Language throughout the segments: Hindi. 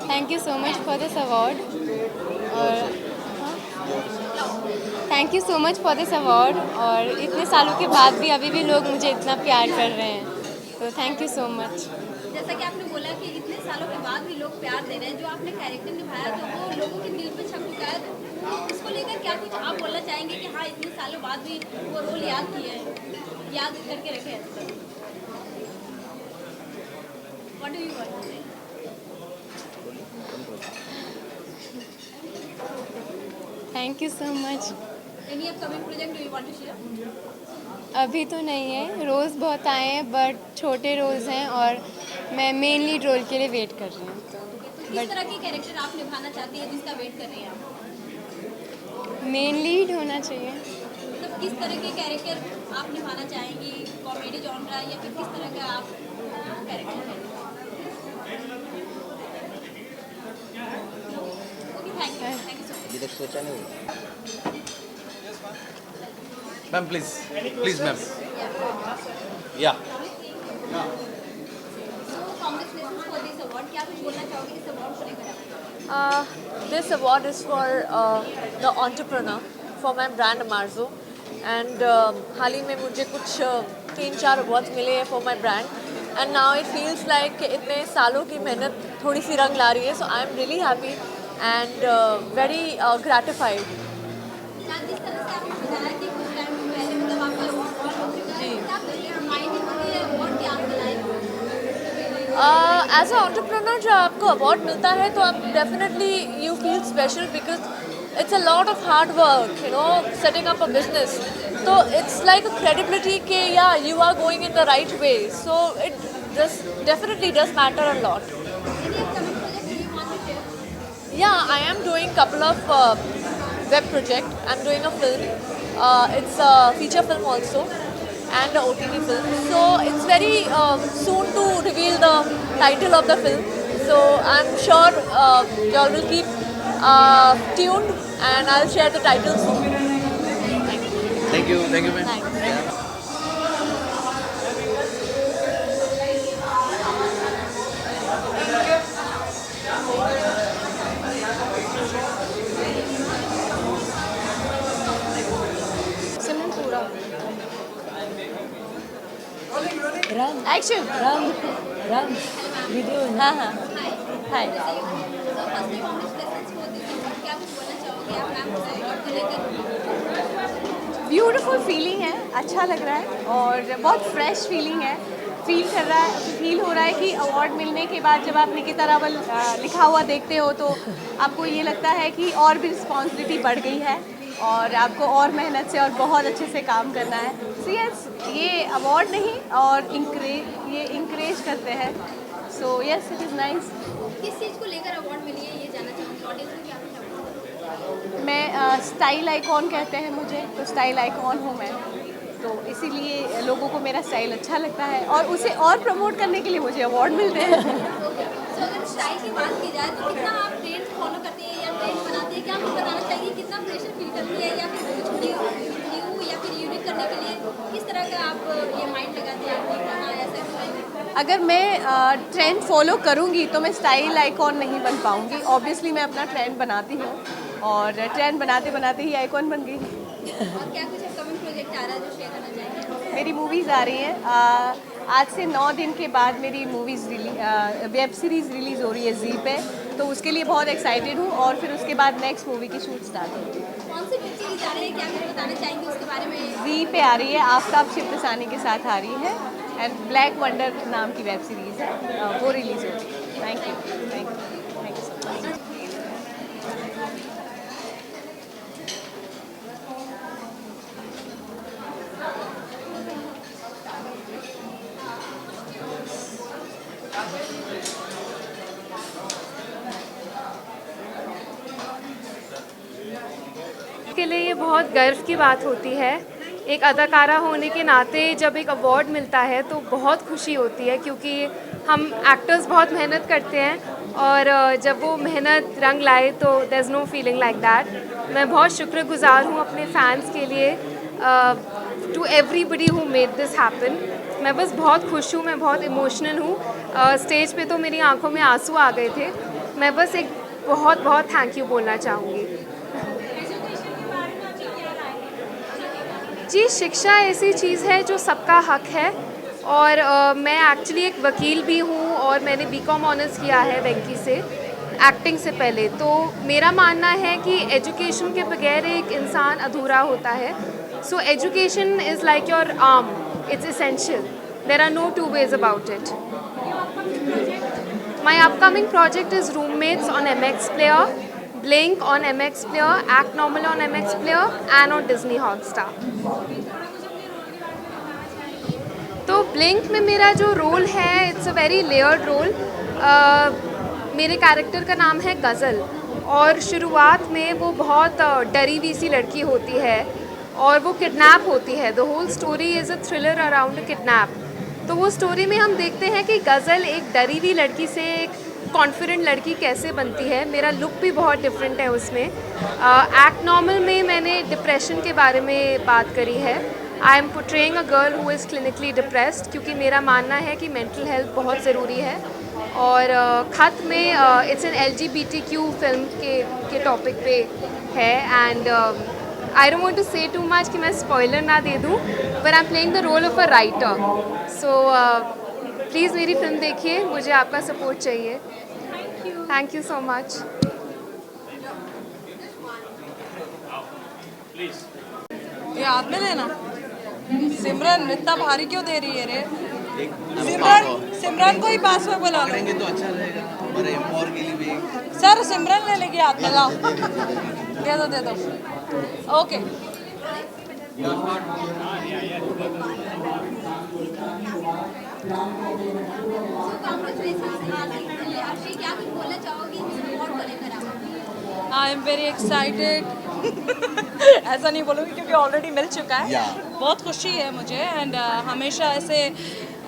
Thank you so much for this award और thank you so much for this award और इतने सालों के बाद भी अभी भी लोग मुझे इतना प्यार कर रहे हैं, तो थैंक यू सो मच। जैसा कि आपने बोला कि इतने सालों के बाद भी लोग प्यार दे रहे हैं, जो आपने कैरेक्टर निभाया तो वो लोगों के दिल पे छप चुका है, तो इसको लेकर क्या कुछ आप बोलना चाहेंगे कि हाँ इतने सालों बाद भी वो रोल याद किए हैं, याद करके रखे हैं? What do you want to say? Thank you so much. Any upcoming project do you want to share? अभी तो नहीं है, रोज़ बहुत आए हैं बट छोटे रोज़ हैं और मैं मेन लीड रोल के लिए वेट कर रही हूँ। तो किस तरह की कैरेक्टर आप निभाना चाहती है जिसका वेट कर रही हैं आप? मेन लीड होना चाहिए। मतलब किस तरह के कैरेक्टर आप निभाना चाहेंगी, कॉमेडी जॉनरा या फिर किस तरह का आप कैरेक्टर है? Okay, thank you so much. अभी तक सोचा नहीं होगा। Ma'am please ma'am. या So congratulations for this award. क्या कुछ बोलना चाहोगे इस अवार्ड को लेकर? This award is for the entrepreneur for my brand Amarzo and हाल ही में मुझे कुछ 3-4 अवार्ड्स मिले हैं for my brand and now it feels like इतने सालों की मेहनत थोड़ी सी रंग ला रही है, so I am really happy and very gratified. जिस तरह से आपने बताया कि कुछ टाइम पहले मतलब आपका अवार्ड हो चुका है, क्या मायने में ये अवार्ड क्या आपके लायक हो? एज अ एंटरप्रेन्योर जब आपको अवार्ड मिलता है तो आप definitely you feel special because it's a lot of hard work, you know, setting up a business, तो इट्स लाइक अ क्रेडिबिलिटी के या you are going in the right way, so it definitely does matter a lot. Any upcoming project do you want to share? Yeah, I am doing couple of web project. I'm doing a film. It's a feature film also and a OTT film. So it's very soon to reveal the title of the film. So I'm sure y'all will keep tuned and I'll share the title soon. Thank you ma'am. Thanks. सिमरन पूरा Action. Ram, video. हाँ हाँ. Hi. So firstly congratulations for this award. क्या कुछ बोलना चाहोगे आप मैम इस अवार्ड को लेकर? ब्यूटीफुल फीलिंग है, अच्छा लग रहा है और बहुत फ्रेश फीलिंग है। फील हो रहा है कि अवार्ड मिलने के बाद जब आप निकिता रावल लिखा हुआ देखते हो तो आपको ये लगता है कि और भी रिस्पॉन्सिबिलिटी बढ़ गई है और आपको और मेहनत से और बहुत अच्छे से काम करना है। सो यस, ये अवार्ड नहीं और ये इंकरेज करते हैं। So yes, it is nice. किस चीज़ को लेकर अवार्ड मिली है ये जानना चाहूँगी, ऑडियंस को क्या कुछ अवार्ड? मैं स्टाइल आइकॉन कहते हैं मुझे, तो स्टाइल आइकॉन हूँ मैं, तो इसीलिए लोगों को मेरा स्टाइल अच्छा लगता है और उसे और प्रमोट करने के लिए मुझे अवार्ड मिलते हैं। सो अगर स्टाइल की बात की जाए तो कितना आप ट्रेंड फॉलो करती हैं या ट्रेंड बनाती हैं, क्या आपको बताना चाहिए कितना प्रेशर फील करती है या फिर कुछ न्यू या फिर यूनिक करने के लिए किस तरह का आप ये माइंड लगाती हैं कि हाँ ऐसा करें? अगर मैं ट्रेंड फॉलो करूँगी तो मैं स्टाइल आइकॉन नहीं बन पाऊँगी। ऑब्वियसली मैं अपना ट्रेंड बनाती हूँ और ट्रेंड बनाते बनाते ही आइकॉन बन गई। और क्या कुछ अपकमिंग प्रोजेक्ट आ रहा है जो शेयर करना चाहेंगे? मेरी मूवीज़ आ रही हैं। आज से 9 दिन के बाद मेरी वेब सीरीज़ रिलीज़ हो रही है जी पे, तो उसके लिए बहुत एक्साइटेड हूँ और फिर उसके बाद नेक्स्ट मूवी की शूट स्टार्ट होगी। कौन सी वेब सीरीज आ रही है, क्या कुछ बताना चाहेंगे उसके बारे में? जी पे आ रही है, आफ्ताब शिवतसानी के साथ आ रही है एंड ब्लैक वंडर नाम की वेब सीरीज़ है, वो रिलीज़ हो रही है। Thank you so much. के लिए ये बहुत गर्व की बात होती है। एक अदाकारा होने के नाते जब एक अवार्ड मिलता है तो बहुत खुशी होती है, क्योंकि हम एक्टर्स बहुत मेहनत करते हैं और जब वो मेहनत रंग लाए तो there is no feeling like that. मैं बहुत शुक्रगुजार हूँ अपने फैंस के लिए, to everybody who made this happen. मैं बस बहुत खुश हूँ, मैं बहुत इमोशनल हूँ। स्टेज पे तो मेरी आंखों में आंसू आ गए थे। मैं बस एक बहुत बहुत थैंक यू बोलना चाहूँगी। जी, शिक्षा ऐसी चीज़ है जो सबका हक है, और मैं एक्चुअली एक वकील भी हूँ और मैंने बीकॉम ऑनर्स किया है वेंकी से एक्टिंग से पहले। तो मेरा मानना है कि एजुकेशन के बगैर एक इंसान अधूरा होता है। So education is like your arm, it's essential, there are no two ways about it. My upcoming project is roommates on MX Player, Blink on MX Player, Act Normal on MX Player and on Disney Hotstar। तो ब्लिंक में मेरा जो रोल है it's a very layered role. मेरे कैरेक्टर का नाम है गज़ल, और शुरुआत में वो बहुत डरी हुई सी लड़की होती है और वो किडनैप होती है। The whole story is a thriller around a kidnap. तो वो स्टोरी में हम देखते हैं कि गज़ल एक डरी हुई लड़की से एक कॉन्फिडेंट लड़की कैसे बनती है। मेरा लुक भी बहुत डिफरेंट है उसमें। एक्ट नॉर्मल में मैंने डिप्रेशन के बारे में बात करी है। I am portraying a girl who is clinically depressed, क्योंकि मेरा मानना है कि मेंटल हेल्थ बहुत ज़रूरी है। और खत में इट्स एन LGBTQ फिल्म के टॉपिक पे है। And I don't want to say too much कि मैं स्पॉइलर ना दे दूँ, but I am playing the role of a writer. So please मेरी फिल्म देखिए, मुझे आपका सपोर्ट चाहिए। Thank you so much. ये हाथ में लेना। सिमरन इतना भारी क्यों दे रही है रे? सिमरन को ही पास में बुला लो। करेंगे तो अच्छा रहेगा हमारे एम्पावर के लिए भी। सर सिमरन ले लेगी हाथ में, लाओ। दे दो। Okay. I am very excited. ऐसा नहीं बोलूँगी क्योंकि ऑलरेडी मिल चुका है। बहुत खुशी है मुझे, एंड हमेशा ऐसे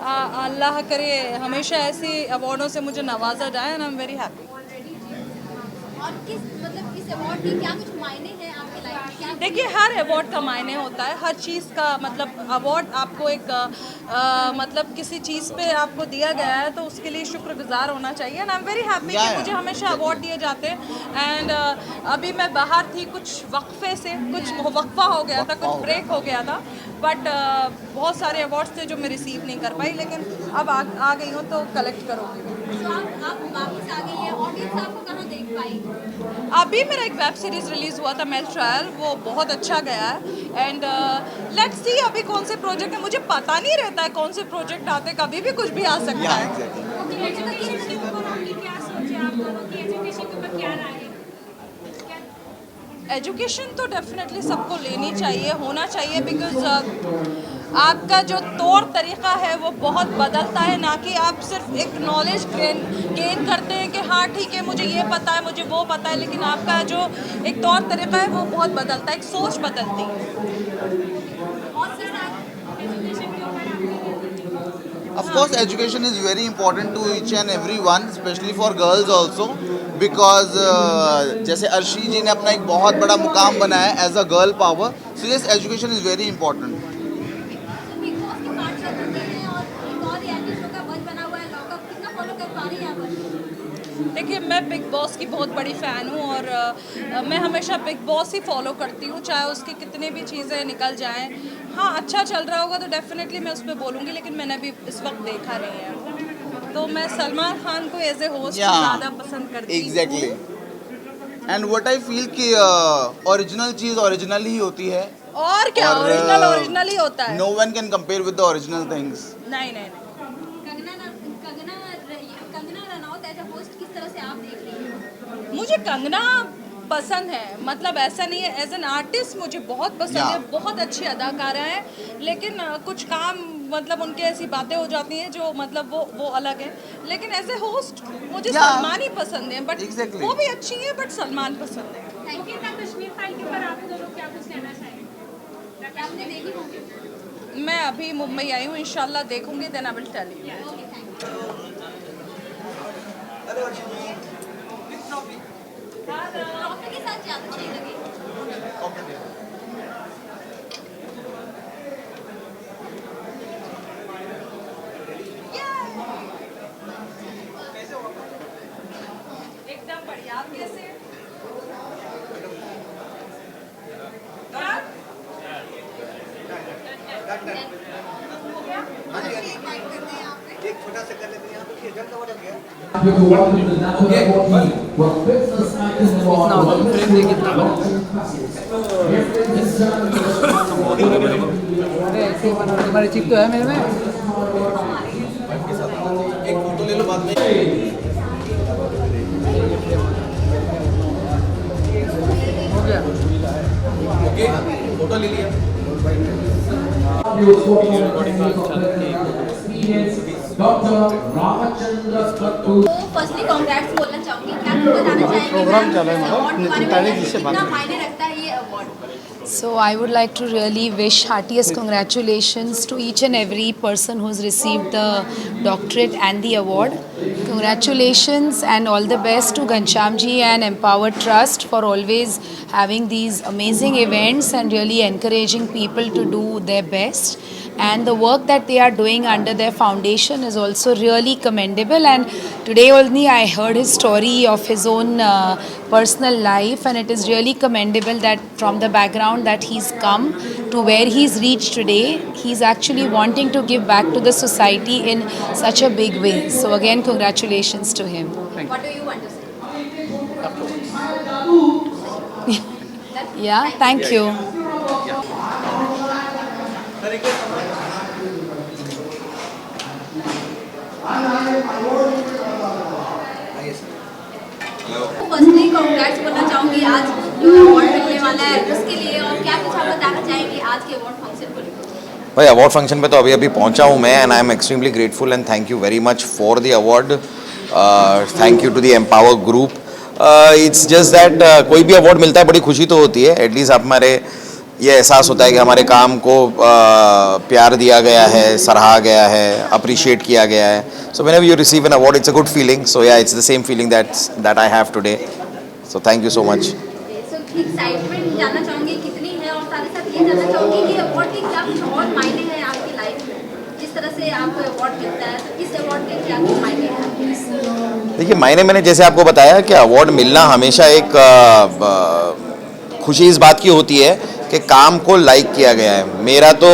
अल्लाह करे हमेशा ऐसी अवार्डों से मुझे नवाजा जाए, and I am very happy. और इस अवार्ड के क्या कुछ मायने हैं आपके लाइफ में? देखिए, हर अवार्ड का मायने होता है, हर चीज़ का मतलब अवार्ड आपको एक मतलब किसी चीज़ पे आपको दिया गया है तो उसके लिए शुक्रगुजार होना चाहिए, and I am very happy कि मुझे हमेशा अवार्ड दिए जाते हैं। एंड अभी मैं बाहर थी, कुछ वक्फे से कुछ वक्फा हो गया था, कुछ ब्रेक हो गया था, बट बहुत सारे अवार्ड्स थे जो मैं रिसीव नहीं कर पाई, लेकिन अब आ गई हूँ तो कलेक्ट करूँगी। तो आप वापस आ गई हैं, ऑडियंस आपको कहाँ देख पाई? अभी मेरा एक वेब सीरीज रिलीज हुआ था मेल ट्रायल, वो बहुत अच्छा गया है। एंड लेट्स सी अभी कौन से प्रोजेक्ट है, मुझे पता नहीं रहता है कौन से प्रोजेक्ट आते, कभी भी कुछ भी आ सकता है। एजुकेशन के ऊपर आपकी क्या सोच है? आप दोनों की एजुकेशन के ऊपर क्या राय है? एजुकेशन तो डेफिनेटली सबको लेनी चाहिए, होना चाहिए, बिकॉज आपका जो तौर तरीक़ा है वो बहुत बदलता है, ना कि आप सिर्फ एक नॉलेज गेन करते हैं कि हाँ ठीक है मुझे ये पता है, मुझे वो पता है, लेकिन आपका जो एक तौर तरीक़ा है वो बहुत बदलता है, एक सोच बदलती है। Of course, education is very important to each and everyone, especially for girls also, because जैसे अर्शी जी ने अपना एक बहुत बड़ा मुकाम बनाया है as a girl power, so yes, education is very important. Bigg Boss की पार्ट चल रही है और एक और रियलिटी शो का बज बना हुआ है लॉकअप, कितना फॉलो कर पा रही हैं आप? देखिए, मैं बिग बॉस की बहुत बड़ी फ़ैन हूँ और मैं हमेशा बिग बॉस ही फॉलो करती हूँ, चाहे उसकी कितनी भी चीज़ें निकल जाएं। हाँ, अच्छा चल रहा होगा तो डेफिनेटली मैं उस पर बोलूँगी, लेकिन मैंने अभी इस वक्त देखा नहीं है, तो मैं सलमान खान को एज ए होस्ट ज़्यादा पसंद करती हूँ। Exactly. And what I feel कि ओरिजिनल चीज़ ओरिजिनल ही होती है, और क्या, ओरिजिनल ही होता है। No one can compare with the original things. नहीं। Kangana Ranaut as a host किस तरह से आप देख रही हैं? मुझे कंगना पसंद है, मतलब ऐसा नहीं है, एज एन आर्टिस्ट मुझे बहुत पसंद है, बहुत अच्छी अदाकारा है, लेकिन कुछ काम मतलब उनके ऐसी बातें हो जाती हैं जो मतलब वो अलग है, लेकिन एज ए होस्ट मुझे सलमान ही पसंद है, बट वो भी अच्छी है, बट सलमान पसंद है। कश्मीर फाइल के ऊपर आप दोनों क्या कुछ कहना चाहेंगे? आपने देखी होगी? मैं अभी मुंबई आई हूँ, इंशाल्लाह देखूंगी, then I will tell you. Okay, thank you. Trophy के साथ ज़्यादा अच्छी लगी। एकदम बढ़िया। आप कैसे? एक छोटा सा कर लेते हैं यहाँ पे जल्द हो गया तुम्हारी चिप तो है मेरे में। एक फोटो ले लो बाद में हो गया। ओके फोटो ले लिया तो फर्स्टली कांग्रेट्स बोलना चाहूँगी, क्या कुछ बताना चाहेंगे प्रोग्राम चल रहा है कितना मायने रखता है ये award? So I would like to really wish heartiest congratulations to each and every person who's received the doctorate and the award. Congratulations and all the best to Ghanshyamji and Empower Trust for always having these amazing events and really encouraging people to do their best. And the work that they are doing under their foundation is also really commendable. And today only I heard his story of his own personal life, and it is really commendable that from the background that he's come to where he's reached today, he's actually wanting to give back to the society in such a big way. So again, congratulations to him. What do you want to say? Yeah, thank you. Firstly congrats बोलना चाहूँगी आज जो अवार्ड मिलने वाला है उसके लिए, और क्या कुछ आप बताना चाहेंगे आज के अवार्ड फंक्शन को लेकर? भाई अवार्ड फंक्शन पे तो अभी अभी पहुंचा हूं मैं, and I am extremely grateful and thank you very much for the award. Thank you to the Empower group. It's just that कोई भी अवार्ड मिलता है बड़ी खुशी तो होती है, एटलीस्ट आप हमारे ये एहसास होता है कि हमारे काम को प्यार दिया गया है, सराहा गया है, अप्रिशिएट किया गया है। So whenever you receive an award it's a good feeling. So yeah it's the same feeling that I have today. So thank you so much. So excitement जानना चाहूँगी कितनी है, और साथ ही साथ ये जानना चाहूँगी कि अवार्ड के क्या कुछ और मायने हैं आपकी लाइफ में? जिस तरह से आपको अवार्ड मिलता है तो इस अवार्ड के क्या कुछ मायने हैं? देखिए मायने मैंने जैसे आपको बताया कि अवार्ड मिलना हमेशा एक खुशी इस बात की होती है कि काम को लाइक किया गया है। मेरा तो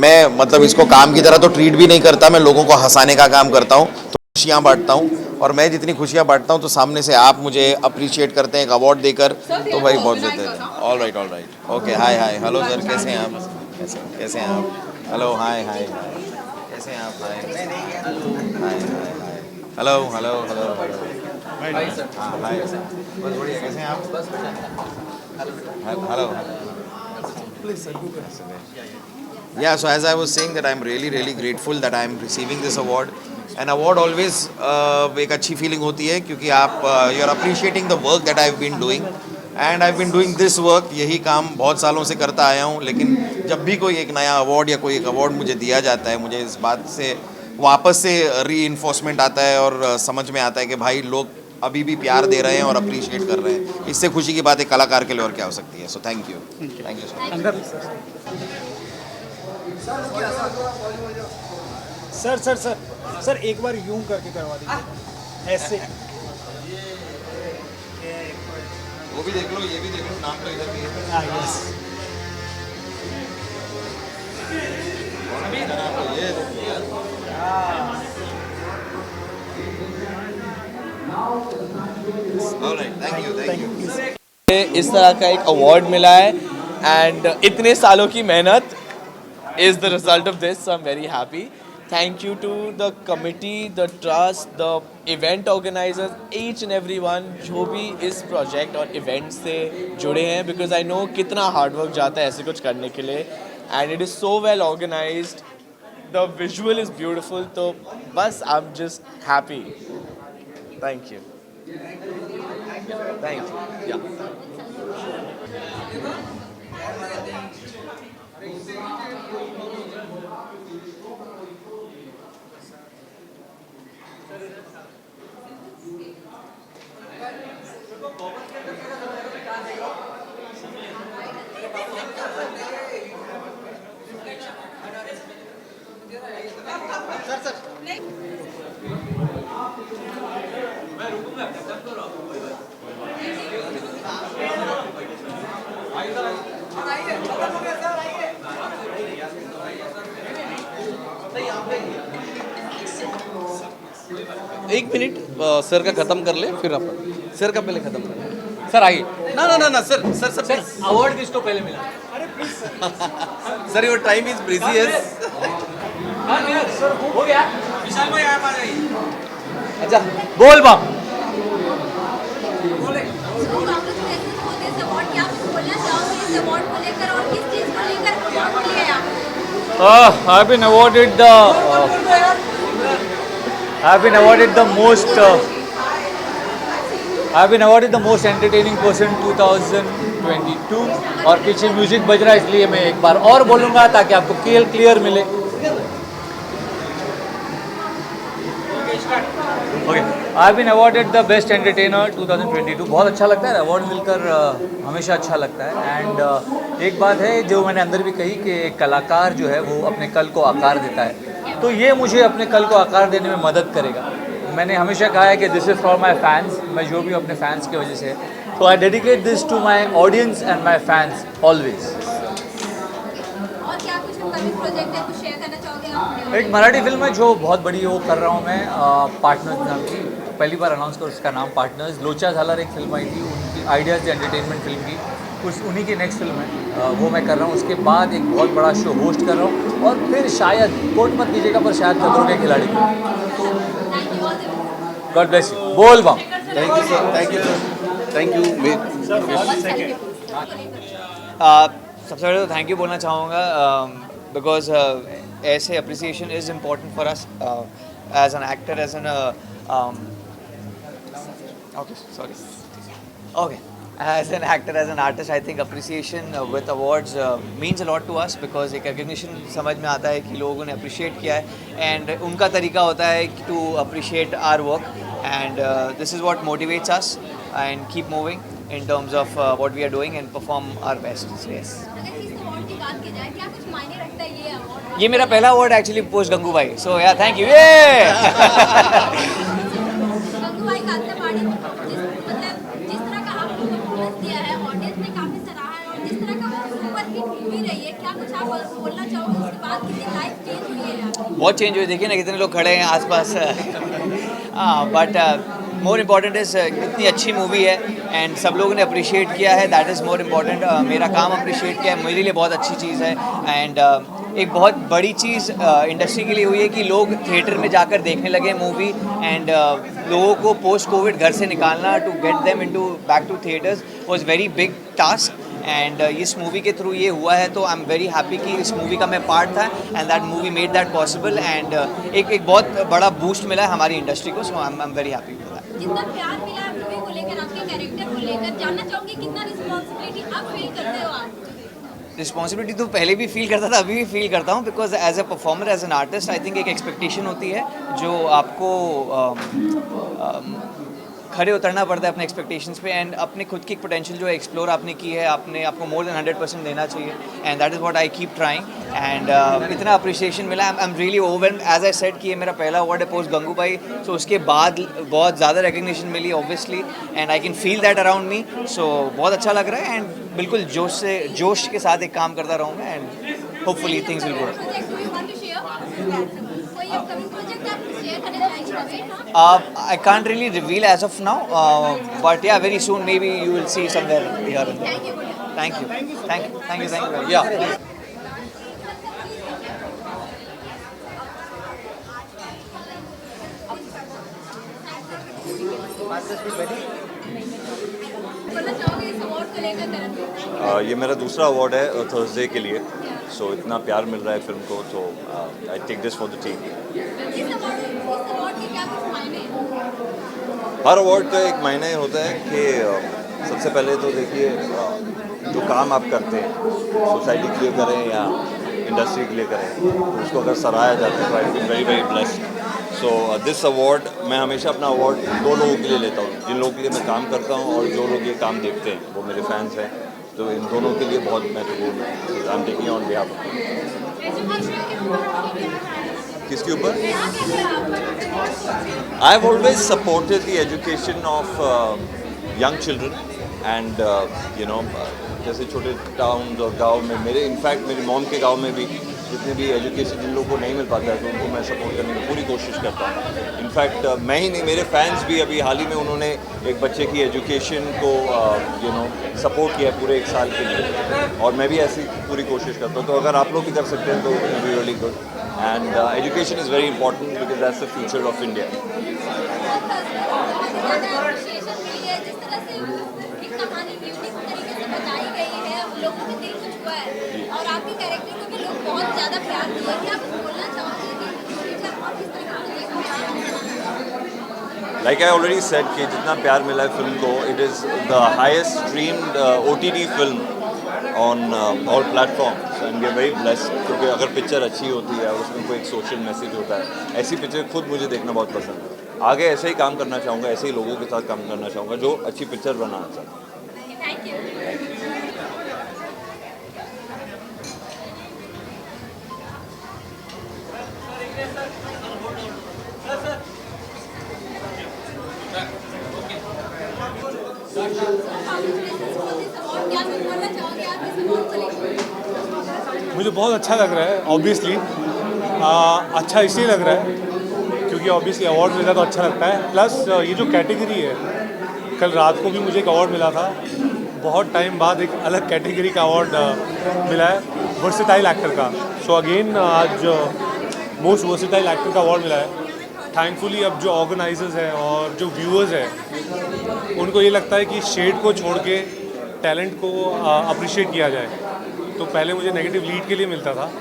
मैं मतलब इसको काम की तरह तो ट्रीट भी नहीं करता, मैं लोगों को हंसाने का काम करता हूँ, तो खुशियाँ बांटता हूँ, और मैं जितनी खुशियाँ बांटता हूँ तो सामने से आप मुझे अप्रिशिएट करते हैं एक अवार्ड देकर, तो भाई बहुत देते हैं। All right okay. Hi hello sir, कैसे हैं आप? कैसे हैं आप? हेलो हाय कैसे हैं आप? हाय हेलो हाय बस बढ़िया, कैसे हैं आप? Hello Yeah, so as I was saying that I'm really grateful that I'm receiving this award. An award always एक अच्छी feeling होती है क्योंकि आप you're appreciating the work that I've been doing and I've been doing this work, यही काम बहुत सालों से करता आया हूँ। लेकिन जब भी कोई एक नया अवार्ड या कोई एक अवार्ड मुझे दिया जाता है, मुझे इस बात से वापस से री-इन्फोर्समेंट आता है और समझ में आता है कि भाई लोग अभी भी प्यार दे रहे हैं और अप्रिशिएट कर रहे हैं। इससे खुशी की बात एक कलाकार के लिए और क्या हो सकती है। सो थैंक यू सर एक बार यूं करके करवा दीजिए ऐसे। वो भी देख लो, ये भी देख लो, नाम तो इधर भी है। हाँ यस। Thank you. इस तरह का एक अवार्ड मिला है एंड इतने सालों की मेहनत is the result of this, so I'm very happy. Thank you to the committee, the trust, the event organizers, each and everyone जो भी इस project और event से जुड़े हैं, because I know कितना hard work जाता है ऐसे कुछ करने के लिए, and it is so well organized, the visual is beautiful, तो बस I'm just happy. Thank you. Thank you. Yeah. एक मिनट सर का ख़त्म कर ले फिर अपन सर का पहले ख़त्म कर ले सर आइए। ना ना ना ना sir sir sir sir award किसको पहले मिला? Sir your time is precious sir हो गया। विशाल भाई आप आ जाइए। अच्छा बोल बम। I've been awarded the most entertaining person 2022 और पीछे म्यूजिक बज रहा है इसलिए मैं एक बार और बोलूँगा ताकि आपको क्लियर मिले। Okay I've been awarded the best entertainer 2022। बहुत अच्छा लगता है अवार्ड मिलकर, हमेशा अच्छा लगता है। एंड एक बात है जो मैंने अंदर भी कही कि एक कलाकार जो है वो अपने कल को आकार देता है, तो ये मुझे अपने कल को आकार देने में मदद करेगा। मैंने हमेशा कहा है कि this is for my fans, मैं जो भी अपने फैंस की वजह से, तो I dedicate this to my audience and my fans always. और क्या कुछ अपकमिंग प्रोजेक्ट है, कुछ शेयर करना चाहोगे आप? एक मराठी फिल्म है जो बहुत बड़ी वो कर रहा हूँ मैं, पार्टनर्स नाम की, पहली बार अनाउंस कर उसका नाम पार्टनर्स। लोचा झालर एक फिल्म आई थी उनकी, आइडियाज़ एंटरटेनमेंट फिल्म की, उन्हीं की नेक्स्ट फिल्म है, वो मैं कर रहा हूँ। उसके बाद एक बहुत बड़ा शो होस्ट कर रहा हूँ और फिर शायद कोट मत कीजिएगा पर शायद Khatron ke Khiladi. God bless you. बोल बम। Thank you sir thank you सबसे पहले तो थैंक यू बोलना चाहूँगा बिकॉज ऐसे appreciation is important for us as an actor, as an as an actor, as an artist, I think appreciation with awards means a lot to us because एक recognition समझ में आता है कि लोगों ने appreciate किया है and उनका तरीका होता है to appreciate our work and this is what motivates us and keep moving in terms of what we are doing and perform our best. So yes. अगर इस अवार्ड की बात की जाए, क्या कुछ मायने रखता है ये अवार्ड? ये मेरा पहला award actually post Gangubai, so yeah, thank you. Gangubai Kanta पाड़ी, जिस तरह का आपने परफॉर्मेंस दिया है, ऑडियंस ने काफी सराहा है और जिस तरह का वो सुपर हिट मूवी रही है, क्या कुछ आप बोलना चाहोगे? उसके बाद कितनी लाइफ चेंज हुई है? बहुत चेंज हुई, देखिए ना कितने लोग खड़े हैं आसपास। बट मोर इम्पॉर्टेंट इज़ इतनी अच्छी मूवी है एंड सब लोगों ने अप्रिशिएट किया है, दैट इज़ मोर इम्पॉर्टेंट। मेरा काम अप्रिशिएट किया है, मेरे लिए बहुत अच्छी चीज़ है एंड एक बहुत बड़ी चीज़ इंडस्ट्री के लिए हुई है कि लोग थिएटर में जाकर देखने लगे मूवी एंड लोगों को पोस्ट कोविड घर से निकालना to get them into back to theatres was very big task and इस मूवी के थ्रू ये हुआ है, तो आई एम वेरी हैप्पी कि इस मूवी का मैं पार्ट था and that movie made that possible and एक बहुत बड़ा बूस्ट मिला है हमारी इंडस्ट्री को, so I am very happy for that. जितना प्यार मिला है मूवी को लेकर, आपके कैरेक्टर को लेकर, जानना चाहूंगी कितना रिस्पॉन्सिबिलिटी आप फील करते हो? आप रिस्पॉन्सिबिलिटी तो पहले भी फील करता था, अभी भी फील करता हूँ because as a performer, as an artist, I think एक एक्सपेक्टेशन होती है जो आपको खड़े उतरना पड़ता है अपने एक्सपेक्टेशंस पे एंड अपने खुद की पोटेंशियल जो एक्सप्लोर आपने की है, आपको मोर देन 100% देना चाहिए and that is what I keep trying and इतना अप्रिसिएशन मिला, I am really overwhelmed. As I said कि ये मेरा पहला अवार्ड है पोस्ट गंगूबाई, सो उसके बाद बहुत ज़्यादा रिकग्निशन मिली obviously and I can feel that around me, so बहुत अच्छा लग रहा है एंड बिल्कुल जोश के साथ एक काम करता रहूँगा and hopefully things will go. I can't really reveal as of now, but yeah, very soon maybe you will see somewhere here and there. Thank you. Yeah. ये मेरा दूसरा अवार्ड है थर्सडे के लिए, सो इतना प्यार मिल रहा है फिल्म को, तो I take this for the team. हर अवार्ड का एक मायने होता है कि सबसे पहले तो देखिए जो काम आप करते हैं सोसाइटी के लिए करें या इंडस्ट्री के लिए करें, तो उसको अगर सराहा जाता है तो I feel very very blessed. So this award मैं हमेशा अपना अवार्ड दो लोगों के लिए लेता हूँ, जिन लोगों के लिए मैं काम करता हूँ और जो लोग ये काम देखते हैं वो मेरे फैंस हैं, तो इन दोनों के लिए बहुत महत्वपूर्ण है। I am taking on behalf of किसके ऊपर? I have always supported the education of young children and you know जैसे छोटे टाउन्स और गांव में मेरे इनफैक्ट मेरी मॉम के गांव में भी जितने भी एजुकेशन जिन लोगों को नहीं मिल पाता है तो उनको मैं सपोर्ट करने की पूरी कोशिश करता हूँ। इनफैक्ट मैं ही नहीं, मेरे फैंस भी अभी हाल ही में उन्होंने एक बच्चे की एजुकेशन को सपोर्ट किया पूरे 1 साल के लिए, और मैं भी ऐसी पूरी कोशिश करता हूँ। तो अगर आप लोग भी कर सकते हैं तो it will be really good, and education is very important because that's the future of India. और आपके कैरेक्टर को भी लोग बहुत ज़्यादा प्यार दिए, क्या आप बोलना चाहोगे कि आप किस तरह से लाइक आई ऑलरेडी सेड कि जितना प्यार मिला है फिल्म को, it is the highest streamed OTT film on all platforms, and we are very blessed, क्योंकि अगर पिक्चर अच्छी होती है और उसमें कोई एक सोशल मैसेज होता है, ऐसी पिक्चर खुद मुझे देखना बहुत पसंद है। आगे ऐसे ही काम करना चाहूँगा, ऐसे ही लोगों के साथ काम करना चाहूँगा जो अच्छी पिक्चर बनाना चाहता हूँ। Thank you. मुझे बहुत अच्छा लग रहा है, ऑब्वियसली अच्छा इसलिए लग रहा है क्योंकि ऑब्वियसली अवार्ड मिला तो अच्छा लगता है, प्लस ये जो कैटेगरी है, कल रात को भी मुझे एक अवार्ड मिला था, बहुत टाइम बाद एक अलग कैटेगरी का अवार्ड मिला है, वर्सेटाइल एक्टर का। सो अगेन आज मोस्ट वर्सेटाइल एक्टर का अवार्ड मिला है। थैंकफुली अब जो ऑर्गेनाइजर्स हैं और जो व्यूअर्स हैं उनको ये लगता है कि शेड को छोड़ के टैलेंट को अप्रिशिएट किया जाए। तो पहले मुझे नेगेटिव लीड के लिए मिलता था,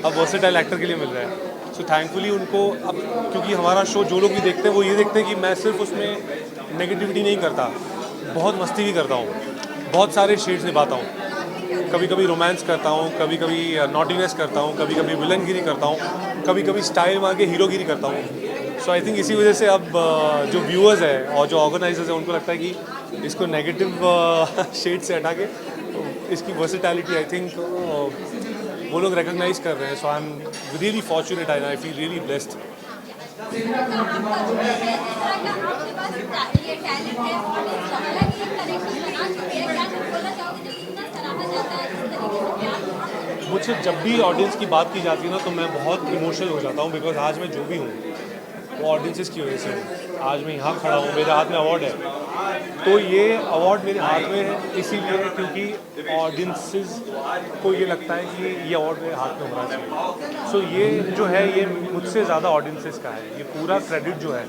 अब वर्सेटाइल एक्टर के लिए मिल रहा है। सो थैंकफुली उनको अब, क्योंकि हमारा शो जो लोग भी देखते हैं वो ये देखते हैं कि मैं सिर्फ उसमें नेगेटिविटी नहीं करता, बहुत मस्ती भी करता हूँ, बहुत सारे शेड्स निभाता हूँ। कभी कभी रोमांस करता हूँ, कभी कभी नॉटीनेस करता हूँ, कभी कभी विलनगिरी करता हूँ, कभी कभी स्टाइल मार के हीरोगिरी करता हूँ। सो आई थिंक इसी वजह से अब जो व्यूअर्स हैं और जो ऑर्गेनाइजर्स हैं उनको लगता है कि इसको नेगेटिव शेड से हटा के इसकी वर्सेटैलिटी आई थिंक वो लोग रिकॉग्नाइज कर रहे हैं। So I am really fortunate, I feel really blessed. मुझसे जब भी ऑडियंस की बात की जाती है ना तो मैं बहुत इमोशनल हो जाता हूँ, बिकॉज आज मैं जो भी हूँ वो ऑडियंसेस की वजह से हूँ। आज मैं यहाँ खड़ा हूँ, मेरे हाथ में अवार्ड है, तो ये अवार्ड मेरे हाथ में है इसीलिए क्योंकि ऑडियंसेस को ये लगता है कि ये अवार्ड मेरे हाथ में होना चाहिए। सो ये जो है ये मुझसे ज़्यादा ऑडियंसेस का है, ये पूरा क्रेडिट जो है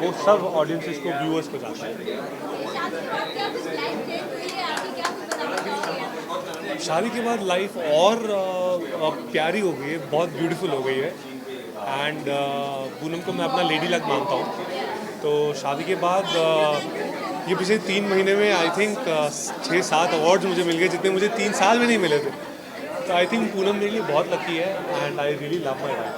वो सब ऑडियंसेस को, व्यूअर्स को जाता है। शादी के बाद लाइफ और प्यारी हो गई है, बहुत ब्यूटीफुल हो गई है, एंड पूनम को मैं अपना लेडी लक मानता हूँ। तो शादी के बाद ये पिछले 3 महीने में आई थिंक 6-7 अवार्ड्स मुझे मिल गए, जितने मुझे 3 साल में नहीं मिले थे। तो आई थिंक पूनम मेरे लिए बहुत लकी है, and I really love my life.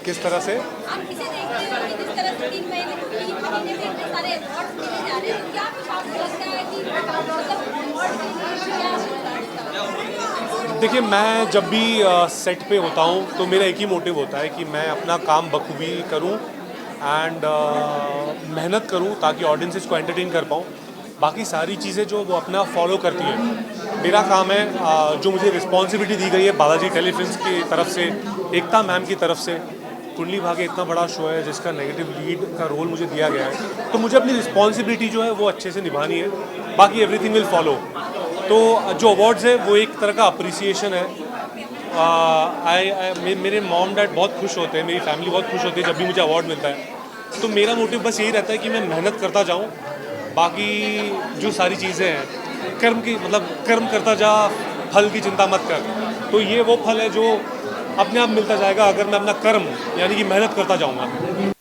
किस तरह से आप किसे देखते हो कि जिस तरह से 3 महीने में इतने सारे अवार्ड्स मिले जा रहे हैं, तो क्या आपको लगता है कि मतलब अवार्ड के लिए क्या होता है? देखिए, मैं जब भी सेट पे होता हूँ तो मेरा एक ही मोटिव होता है कि मैं अपना काम बखूबी करूँ एंड मेहनत करूँ ताकि ऑडियंसेस को एंटरटेन कर पाऊँ। बाकी सारी चीज़ें जो वो अपना फॉलो करती हैं, मेरा काम है जो मुझे रिस्पॉन्सिबिलिटी दी गई है बालाजी टेलीफिल्म्स की तरफ से, एकता मैम की तरफ से। कुंडली भाग्य इतना बड़ा शो है जिसका नेगेटिव लीड का रोल मुझे दिया गया है, तो मुझे अपनी रिस्पॉन्सिबिलिटी जो है वो अच्छे से निभानी है, बाकी एवरीथिंग विल फॉलो। तो जो अवार्ड्स है वो एक तरह का अप्रिसिएशन है। मेरे मॉम डैड बहुत खुश होते हैं, मेरी फैमिली बहुत खुश होती है जब भी मुझे अवार्ड मिलता है। तो मेरा मोटिव बस यही रहता है कि मैं मेहनत करता जाऊँ, बाकी जो सारी चीज़ें हैं कर्म की, मतलब कर्म करता जा, फल की चिंता मत कर। तो ये वो फल है जो अपने आप मिलता जाएगा अगर मैं अपना कर्म यानी कि मेहनत करता जाऊँगा।